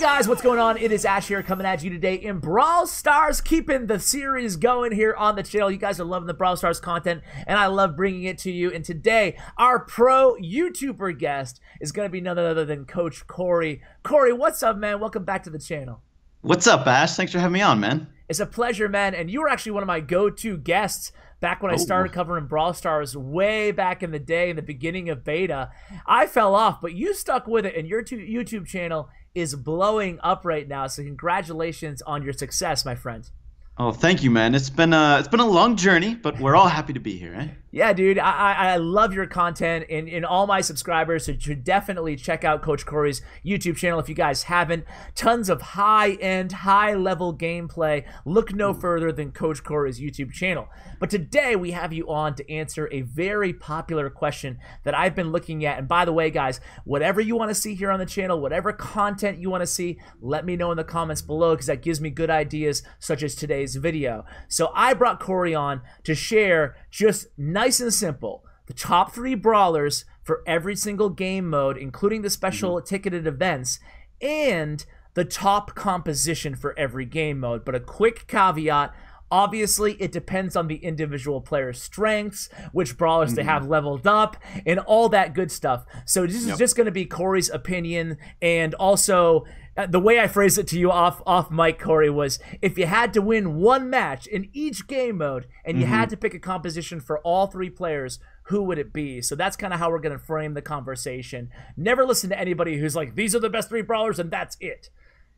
guys, what's going on? It is Ash here coming at you today in Brawl Stars, keeping the series going here on the channel. You guys are loving the Brawl Stars content, and I love bringing it to you. And today, our pro YouTuber guest is going to be none other than Coach Cory. Cory, what's up, man? Welcome back to the channel. What's up, Ash? Thanks for having me on, man. It's a pleasure, man. And you were actually one of my go-to guests back when I started covering Brawl Stars way back in the day, in the beginning of beta. I fell off, but you stuck with it, and your YouTube channel is blowing up right now. So congratulations on your success, my friend. Oh, thank you, man. It's been a long journey, but we're all happy to be here, eh? Yeah, dude, I love your content, and all my subscribers should definitely check out Coach Cory's YouTube channel if you guys haven't. Tons of high-end, high-level gameplay. Look no further than Coach Cory's YouTube channel. But today we have you on to answer a very popular question that I've been looking at. And by the way, guys, whatever you want to see here on the channel, whatever content you want to see, let me know in the comments below, because that gives me good ideas, such as today's video. So I brought Cory on to share just nice and simple the top 3 brawlers for every single game mode, including the special ticketed events, and the top composition for every game mode. But a quick caveat: obviously, it depends on the individual player's strengths, which brawlers they have leveled up, and all that good stuff. So this is just going to be Cory's opinion, and also the way I phrased it to you off mic, Cory, was if you had to win one match in each game mode and you had to pick a composition for all 3 players, who would it be? So that's kind of how we're going to frame the conversation. Never listen to anybody who's like, these are the best 3 brawlers and that's it.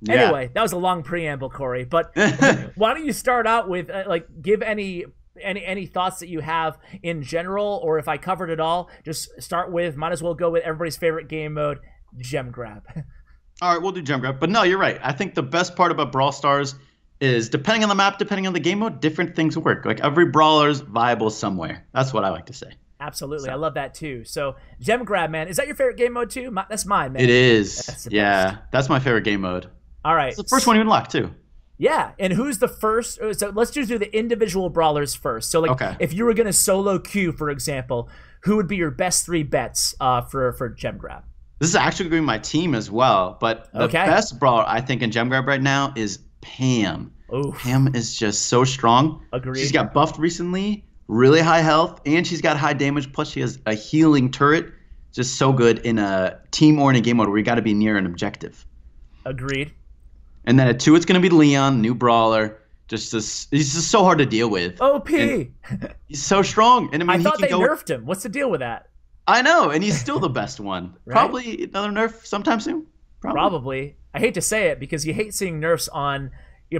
Yeah. Anyway, that was a long preamble, Cory. But why don't you start out with give any thoughts that you have in general, or if I covered it all, just start with, might as well go with everybody's favorite game mode, gem grab. All right, we'll do gem grab. But no, you're right. I think the best part about Brawl Stars is, depending on the map, depending on the game mode, different things work. Like, every brawler's viable somewhere. That's what I like to say. Absolutely. So I love that too. So gem grab, man, is that your favorite game mode too? That's mine, man. It is. That's my favorite game mode. All right. It's the first one you unlock too. Yeah. And who's the first? So let's just do the individual brawlers first. So if you were going to solo queue, for example, who would be your best 3 bets for gem grab? This is actually going to be my team as well, but the best brawler I think in gem grab right now is Pam. Oof. Pam is just so strong. Agreed. She's got buffed recently, really high health, and she's got high damage, plus she has a healing turret. Just so good in a team or in a game mode where you got to be near an objective. Agreed. And then at 2, it's going to be Leon, new brawler. He's just so hard to deal with. OP. And he's so strong. And I mean, I thought they nerfed him. What's the deal with that? I know, and he's still the best one. Right? Probably another nerf sometime soon. Probably. I hate to say it, because you hate seeing nerfs on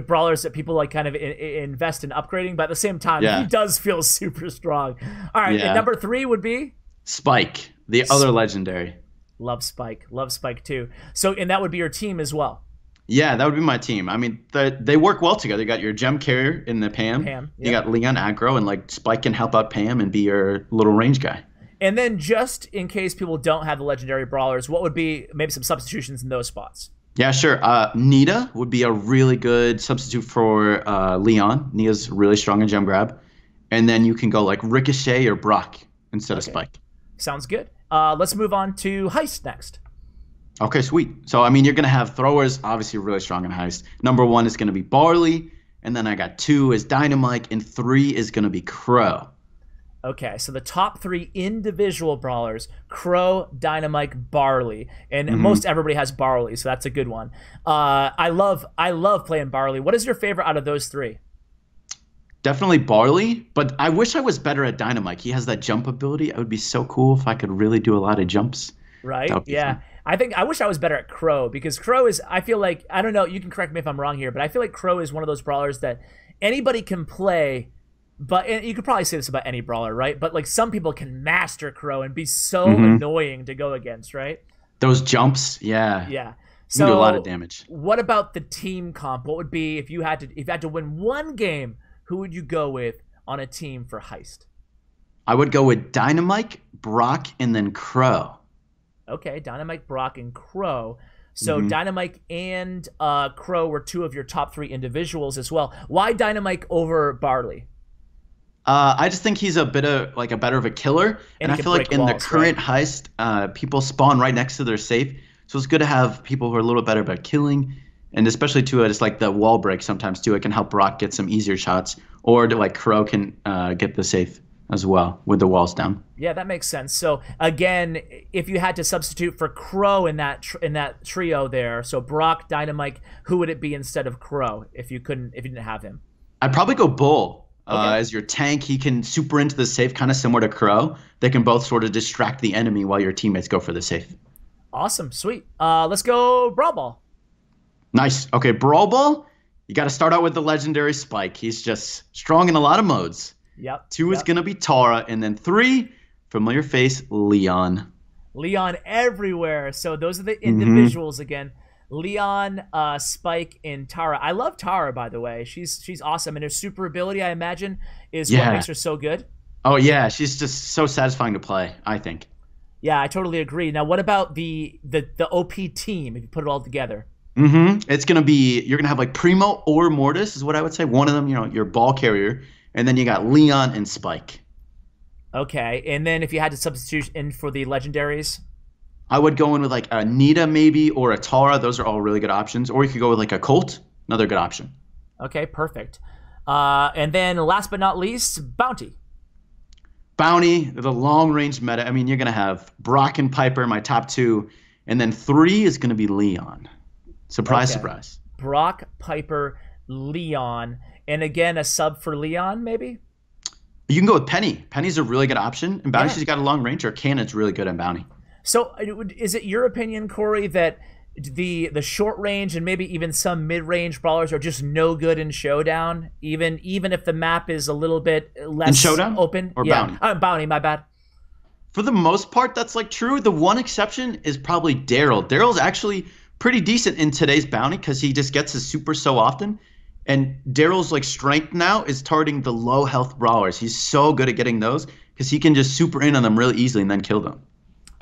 brawlers that people kind of invest in upgrading, but at the same time, he does feel super strong. All right, and number 3 would be? Spike, the other legendary. Love Spike. Love Spike too. So, and that would be your team as well? Yeah, that would be my team. I mean, they work well together. You got your gem carrier in the Pam. You got Leon aggro, and Spike can help out Pam and be your little range guy. And then, just in case people don't have the legendary brawlers, what would be maybe some substitutions in those spots? Yeah, sure. Nita would be a really good substitute for Leon. Nita's really strong in gem grab. And then you can go like Ricochet or Brock instead of Spike. Sounds good. Let's move on to Heist next. Okay, sweet. So, I mean, you're going to have throwers, obviously really strong in Heist. Number 1 is going to be Barley. And then I got 2 is Dynamite. And 3 is going to be Crow. Okay, so the top 3 individual brawlers: Crow, Dynamite, Barley, and most everybody has Barley, so that's a good one. I love playing Barley. What is your favorite out of those 3? Definitely Barley, but I wish I was better at Dynamite. He has that jump ability. It would be so cool if I could really do a lot of jumps. Right? Yeah. Fun. I wish I was better at Crow, because Crow is, I feel like, I don't know, you can correct me if I'm wrong here, but I feel like Crow is one of those brawlers that anybody can play. But you could probably say this about any brawler, right? But some people can master Crow and be so annoying to go against, right? Those jumps, yeah. Yeah. So do a lot of damage. What about the team comp? What would be if you had to win one game? Who would you go with on a team for Heist? I would go with Dynamite, Brock, and then Crow. Okay, Dynamite, Brock, and Crow. So Dynamite and Crow were 2 of your top 3 individuals as well. Why Dynamite over Barley? I just think he's a bit of better of a killer, and I feel like in the current Heist, people spawn right next to their safe, So it's good to have people who are a little better about killing. And especially too, it's like the wall break sometimes too. It can help Brock get some easier shots, or to like Crow can get the safe as well with the walls down. Yeah, that makes sense. So again, if you had to substitute for Crow in that trio there, so Brock, Dynamite, who would it be instead of Crow if you didn't have him? I'd probably go Bull Okay. as your tank. He can super into the safe, kind of similar to Crow. They can both sort of distract the enemy while your teammates go for the safe. Awesome, sweet. Let's go Brawl Ball. Nice. Okay, Brawl Ball. You got to start out with the legendary Spike. He's just strong in a lot of modes. Yep. 2 is going to be Tara, and then 3, familiar face, Leon. Leon everywhere. So those are the individuals again. Leon, Spike, and Tara. I love Tara, by the way. She's awesome, and her super ability, I imagine, is what makes her so good. Oh yeah, she's just so satisfying to play, I think. Yeah, I totally agree. Now, what about the OP team? If you put it all together. It's gonna be, you're gonna have like Primo or Mortis is what I would say. One of them, your ball carrier, and then you got Leon and Spike. Okay, and then if you had to substitute in for the legendaries, I would go in with like a Nita maybe or a Tara. Those are all really good options. Or you could go with like a Colt, another good option. Okay, perfect. And then last but not least, Bounty. Bounty, the long range meta. I mean, you're gonna have Brock and Piper, my top 2, and then 3 is gonna be Leon. Surprise, surprise. Brock, Piper, Leon, and again a sub for Leon, maybe. You can go with Penny. Penny's a really good option, and Bounty, she's got a long range. Or Cannon's really good at Bounty. So, is it your opinion, Cory, that the short range and maybe even some mid range brawlers are just no good in Showdown, even if the map is a little bit less in Showdown? Open? Or Bounty? Bounty, my bad. For the most part, that's like true. The one exception is probably Daryl. Daryl's actually pretty decent in today's Bounty because he just gets his super so often. And Daryl's like strength now is targeting the low health brawlers. He's so good at getting those because he can just super in on them really easily and then kill them.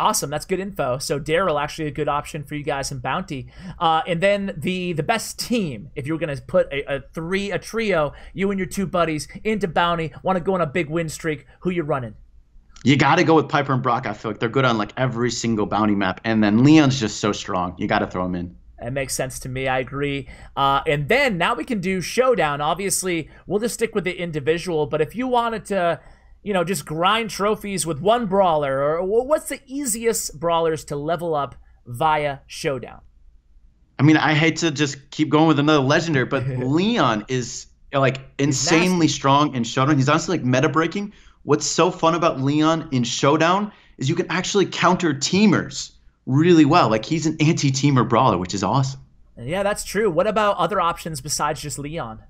Awesome, that's good info. So Daryl actually a good option for you guys in Bounty. And then the best team, if you were gonna put a trio, you and your 2 buddies into Bounty, want to go on a big win streak, who you running? You got to go with Piper and Brock. I feel like they're good on like every single Bounty map. And then Leon's just so strong. You got to throw him in. It makes sense to me. I agree. And then now we can do Showdown. Obviously, we'll just stick with the individual. But if you wanted to, just grind trophies with one brawler, or what's the easiest brawlers to level up via Showdown? I mean, I hate to just keep going with another legendary, but Leon is like insanely strong in Showdown. He's honestly like meta breaking. What's so fun about Leon in Showdown is you can actually counter teamers really well. Like he's an anti-teamer brawler, which is awesome. Yeah, that's true. What about other options besides just Leon?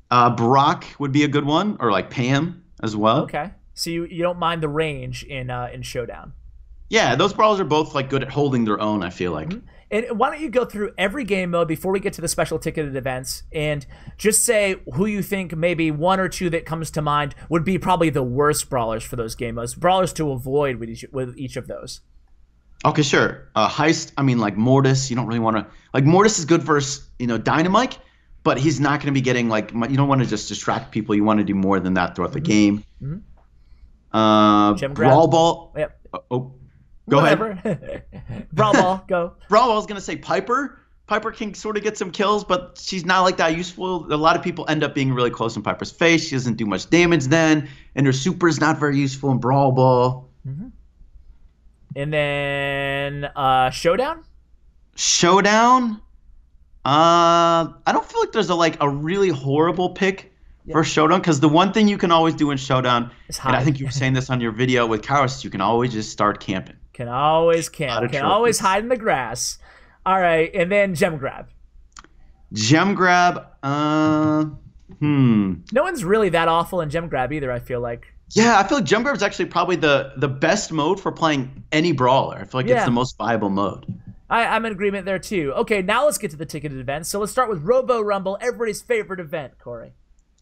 Brock would be a good one, or like Pam as well. Okay, so you don't mind the range in Showdown? Yeah, those brawlers are both like good at holding their own, I feel like. And why don't you go through every game mode before we get to the special ticketed events and just say who you think maybe 1 or 2 that comes to mind would be probably the worst brawlers for those game modes, brawlers to avoid with each of those. Okay, sure. Heist, I mean, like Mortis, you don't really want to... Like, Mortis is good versus, Dynamite, but he's not going to be getting, like... You don't want to just distract people. You want to do more than that throughout the game. Brawl Ball... Yep. Go ahead. Brawl Ball, go. Brawl Ball, I was going to say Piper. Piper can sort of get some kills, but she's not like that useful. A lot of people end up being really close in Piper's face. She doesn't do much damage then, and her super is not very useful in Brawl Ball. And then Showdown? Showdown? I don't feel like there's a really horrible pick for Showdown, because the one thing you can always do in Showdown, and I think you were saying this on your video with Karos, you can always just start camping. Can always camp. Can always hide in the grass. All right, and then Gem Grab. Gem Grab, No one's really that awful in Gem Grab either, I feel like. Yeah, I feel like Gem Grab is actually probably the best mode for playing any brawler. I feel like it's the most viable mode. I'm in agreement there too. Okay, now let's get to the ticketed events. So let's start with Robo Rumble, everybody's favorite event, Cory.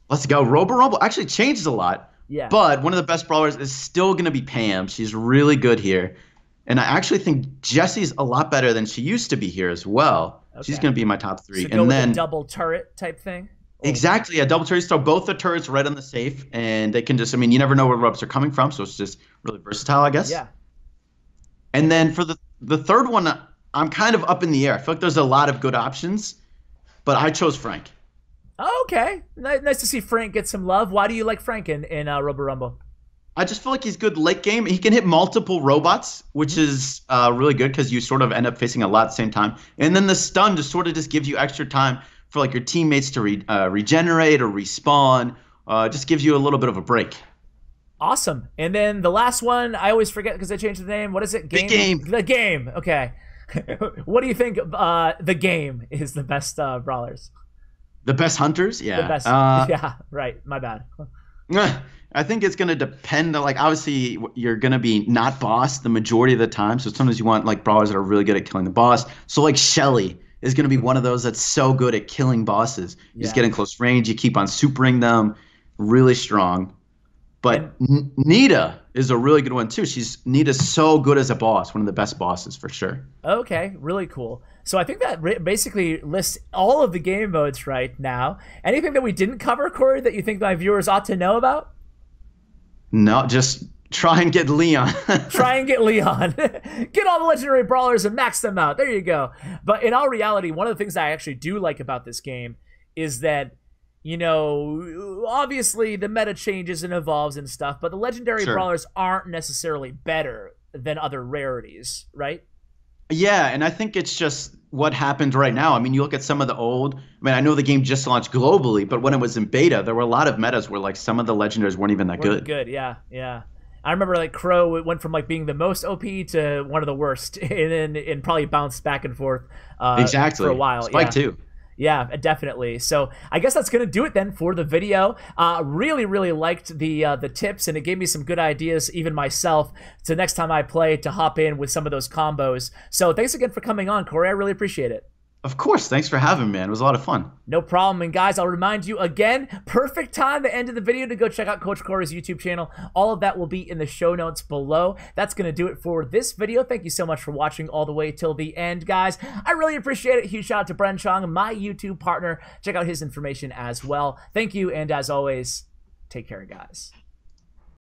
Let's go. Robo Rumble actually changes a lot. Yeah. But one of the best brawlers is still going to be Pam. She's really good here. And I actually think Jessie's a lot better than she used to be here as well. Okay. She's going to be in my top 3. So go with a double turret type thing? Exactly. Yeah, double turrets. Throw both the turrets right on the safe. And they can just, you never know where rubs are coming from. So it's just really versatile, I guess. Yeah. And then for the third one, I'm kind of up in the air. I feel like there's a lot of good options, but I chose Frank. Okay, nice to see Frank get some love. Why do you like Frank in Robo Rumble? I just feel like he's good late game. He can hit multiple robots, which is really good because you sort of end up facing a lot at the same time. And then the stun just sort of just gives you extra time for like your teammates to regenerate or respawn. Just gives you a little bit of a break. Awesome. And then the last one, I always forget because I changed the name. What is it? The game. The game. Okay. What do you think the game is the best brawlers? The best hunters? Yeah. The best. Yeah, right. My bad. I think it's going to depend. Like, obviously, you're going to be not boss the majority of the time. So sometimes you want, like, brawlers that are really good at killing the boss. So, like, Shelly is going to be one of those that's so good at killing bosses. You just get in close range. You keep on supering them. Really strong. But Nita is a really good one, too. Nita's so good as a boss. One of the best bosses, for sure. Okay, really cool. So I think that basically lists all of the game modes right now. Anything that we didn't cover, Cory, that you think my viewers ought to know about? No, just try and get Leon. Try and get Leon. Get all the legendary brawlers and max them out. There you go. But in all reality, one of the things I actually do like about this game is that, you know, obviously the meta changes and evolves and stuff, but the legendary brawlers aren't necessarily better than other rarities, right? Yeah, and I think it's just what happened right now. I mean, you look at some of the old. I mean, I know the game just launched globally, but when it was in beta, there were a lot of metas where like some of the legendaries weren't even that good. Yeah. I remember like Crow went from like being the most OP to one of the worst, and probably bounced back and forth. Exactly. For a while. Spike too. Yeah, definitely. So I guess that's gonna do it then for the video. Really liked the tips, and it gave me some good ideas, even myself, to next time I play to hop in with some of those combos. So thanks again for coming on, Cory. I really appreciate it. Of course. Thanks for having me, man. It was a lot of fun. No problem. And guys, I'll remind you again, perfect time, the end of the video, to go check out Coach Cory's YouTube channel. All of that will be in the show notes below. That's going to do it for this video. Thank you so much for watching all the way till the end, guys. I really appreciate it. Huge shout out to Bren Chong, my YouTube partner. Check out his information as well. Thank you. And as always, take care, guys.